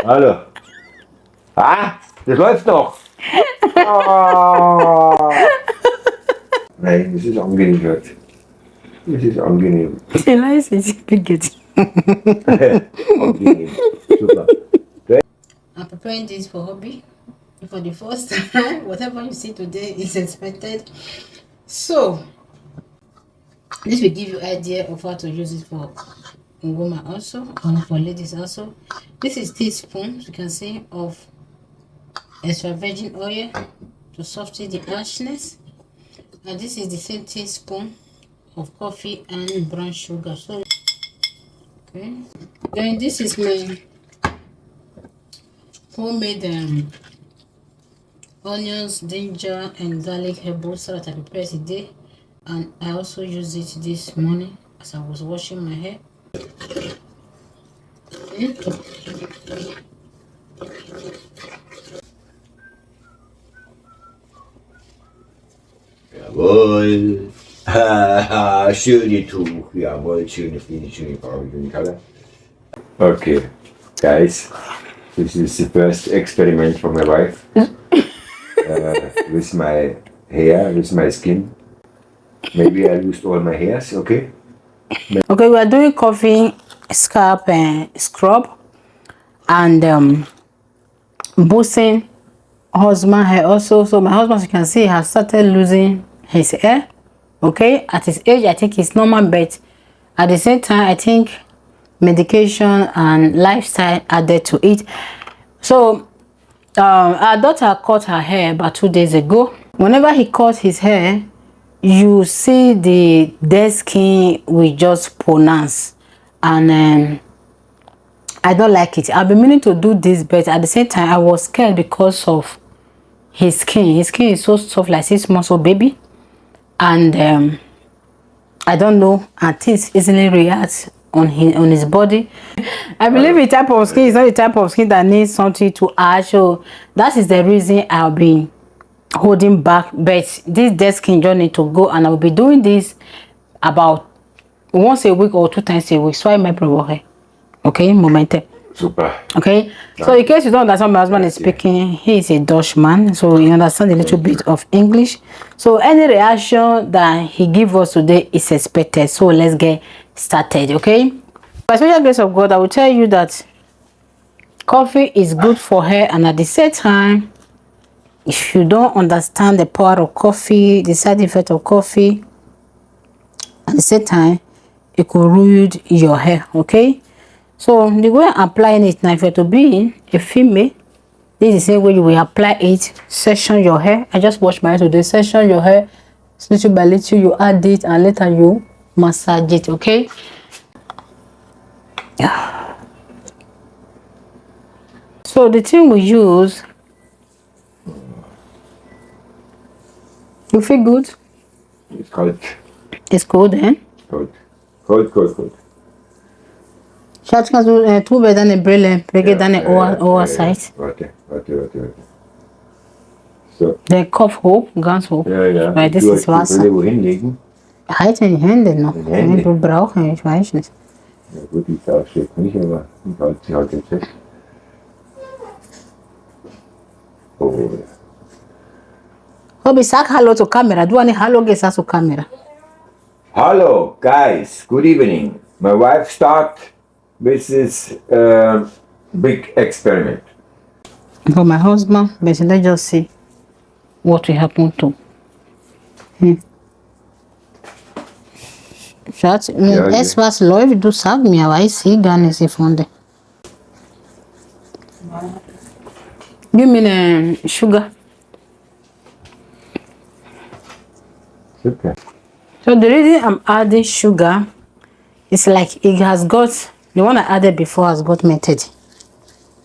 Hallo. Ah, das läuft noch. Oh. Nein, das ist angenehm heute. Das ist angenehm. Nice is spaghetti. Angenehm. Super. I'm preparing this for hobby for the first time. Whatever you see today is expected. So this will give you idea of how to use it for women also and for ladies also. This is teaspoon, you can see, of extra virgin oil to soften the harshness, and this is the same teaspoon of coffee and brown sugar. So okay, then this is my homemade onions, ginger and garlic herbal salad that I prepared today, and I also used it this morning as I was washing my hair. Jawohl. Schöne Tuch. Jawohl, schöne Fliege, schöne Farbe, schöne Color. Okay, guys, this is the first experiment for my wife. With my hair, with my skin. Maybe I used all my hairs, okay? Okay, we are doing coffee, scalp and scrub, and boosting husband hair also. So my husband, as you can see, has started losing his hair. Okay, at his age I think it's normal, but at the same time I think medication and lifestyle added to it. So our daughter cut her hair about 2 days ago. Whenever he cut his hair, you see the dead skin will just pronounce, and I don't like it. I've been meaning to do this, but at the same time I was scared because of his skin is so soft, like 6 months old baby, and I don't know, and things easily react on his body. I believe the type of skin is not the type of skin that needs something to add, so that is the reason I'll be holding back. But this dead skin just need to go, and I will be doing this about once a week or 2 times a week. So I might provoke. Okay, momentum. Super. Okay, so in case you don't understand, my husband is speaking, he is a Dutchman, so you understand a little bit of English. So any reaction that he give us today is expected. So let's get started. Okay, by special grace of God, I will tell you that coffee is good for hair, and at the same time, if you don't understand the power of coffee, the side effect of coffee, at the same time it could ruin your hair. Okay, so the way I'm applying it now, if you're to be a female, this is the same way you will apply it. Section your hair. I just wash my hair today. Section your hair little by little, you add it, and later you massage it. Okay, yeah. So the thing we use, you feel good? It's cold. It's cold, eh? Cold. Cold, cold, cold. Schat, kannst du Tube deine Brille, präge deine Ohrseite. Warte. So. Der Kopf hoch, ganz hoch. Ja. Weil das ist Wasser. Die wohin legen? Halte die Hände noch. Die Hände? Du brauchst, ich weiß nicht. Ja gut, ich darf es jetzt nicht, aber ich halte sie halt jetzt fest. Oh. Hobby, sag Hallo zur Kamera. Du eine Hallo gesagt zur Kamera. Hello guys, good evening. My wife start with this big experiment. For my husband, but let's just see what will happen to him. Schatz, wenn etwas läuft, du sag mir, aber ich sehe gar nicht von der. Give me the sugar. Okay. So the reason I'm adding sugar is like it has got, the one I added before has got melted.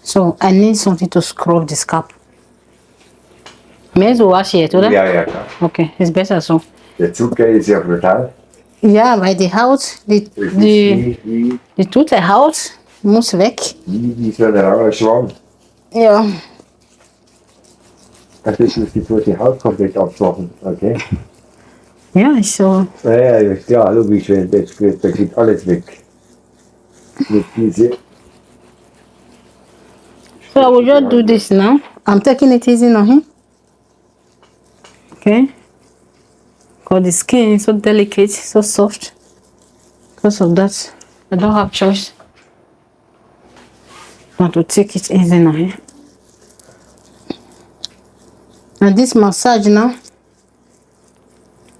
So I need something to scrub the scalp. May I wash it, oder? Ja, klar. Okay, it's better so. Der Zucker ist ja brutal. Ja, weil die Haut, die tote Haut muss weg. Wie so ein rauer Schwamm. Ja. Das ist die tote Haut komplett abschwachen, okay? Ja, ist so. Ja, ist klar, logisch, wenn das geht, da geht alles weg. Mit diese. So I will just do this now. I'm taking it easy on him. Okay. Because the skin is so delicate, so soft. Because of that, I don't have choice but to take it easy on him. And this massage now,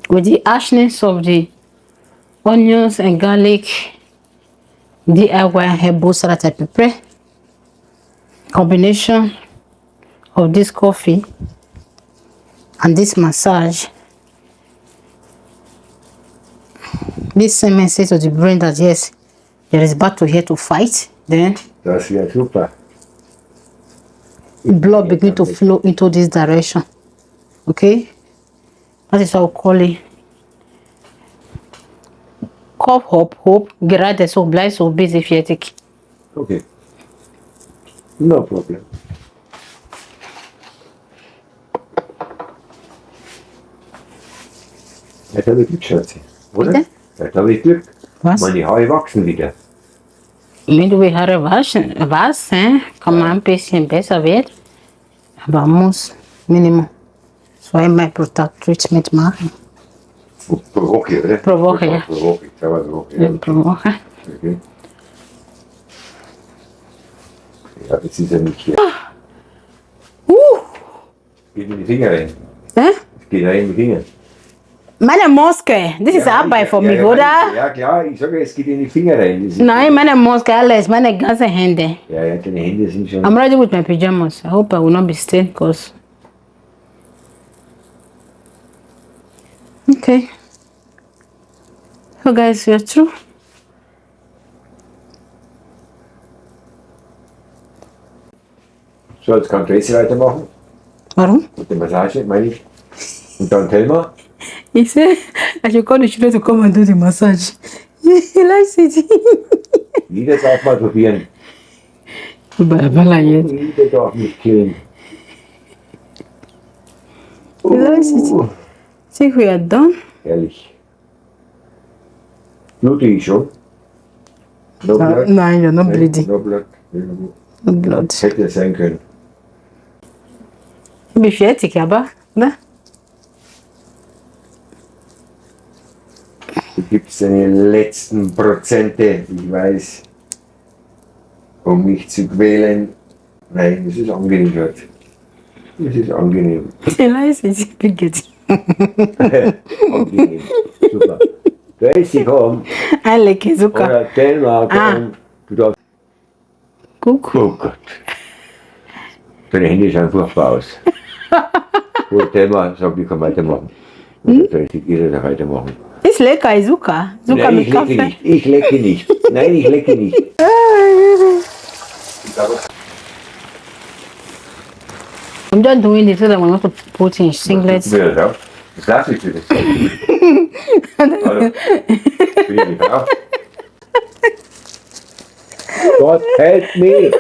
with the harshness of the onions and garlic, DIY herbal that I prepare, combination of this coffee and this massage, this same message to the brain that yes, there is battle here to fight. Then Das wäre super. blood begin to flow into this direction. Okay, that is how I call it. Kopf hopp, gerade so bleib so busy fertig. Okay. No problem. Jetzt habe ich Glück, Schatzi. Oder? Bitte? Jetzt habe ich Glück. Was? Meine Haare wachsen wieder. Wenn du die Haare waschen, kann man ein bisschen besser werden. Aber muss Minimum zweimal pro Tag Treatment machen. Pro Woche, oder? Pro Woche, ja. Pro Woche, zweimal pro Woche. Ja, pro Woche. Okay. Ja, das ist ja nicht hier. Geht in die Finger rein. Es geht rein in die Finger. Meine Maske, das ist Arbeit für mich, oder? Ja klar, ich sage, es geht in die Finger rein. Nein, meine Maske, alles, meine ganzen Hände. Ja, deine Hände sind schon... I'm ready with my pajamas. I hope I will not be stained, because... Okay. So guys, we are through. So, jetzt kann Tracy weitermachen. Warum? Mit der Massage, meine ich. Und dann Thelma. He said I should call the children to come and do the massage. He likes it. Jeder darf mal probieren. He Jeder darf mich killen. likes it. See, we are done. Ehrlich. Blute ich schon? No blood? Nein, you're not bleeding. No blood. No blood. Hätte es sein können. Ich bin fertig, aber, ne? Du gibst deine letzten Prozente, ich weiß, um mich zu quälen. Nein, es ist angenehm, Schatz. Es ist angenehm. He likes it. Ich bin jetzt. Angenehm. Super. Tracy, komm. Ein lecker Zucker. Oder Thelma, komm. Du darfst. Guck. Oh Gott. Deine Hände schauen furchtbar aus. Gut, Thelma sagt, ich kann weitermachen. Oder Tracy, ihr soll weitermachen. Ist lecker, Zucker. Zucker Nein, mit ich lecke Kaffee. nicht. Ich lecke nicht. Nein, ich lecke nicht. I'm just doing this so that I'm not to put in singlets. Ja, das auch. Das lasse ich dir das. Hallo. Bin ich nicht drauf? God help me.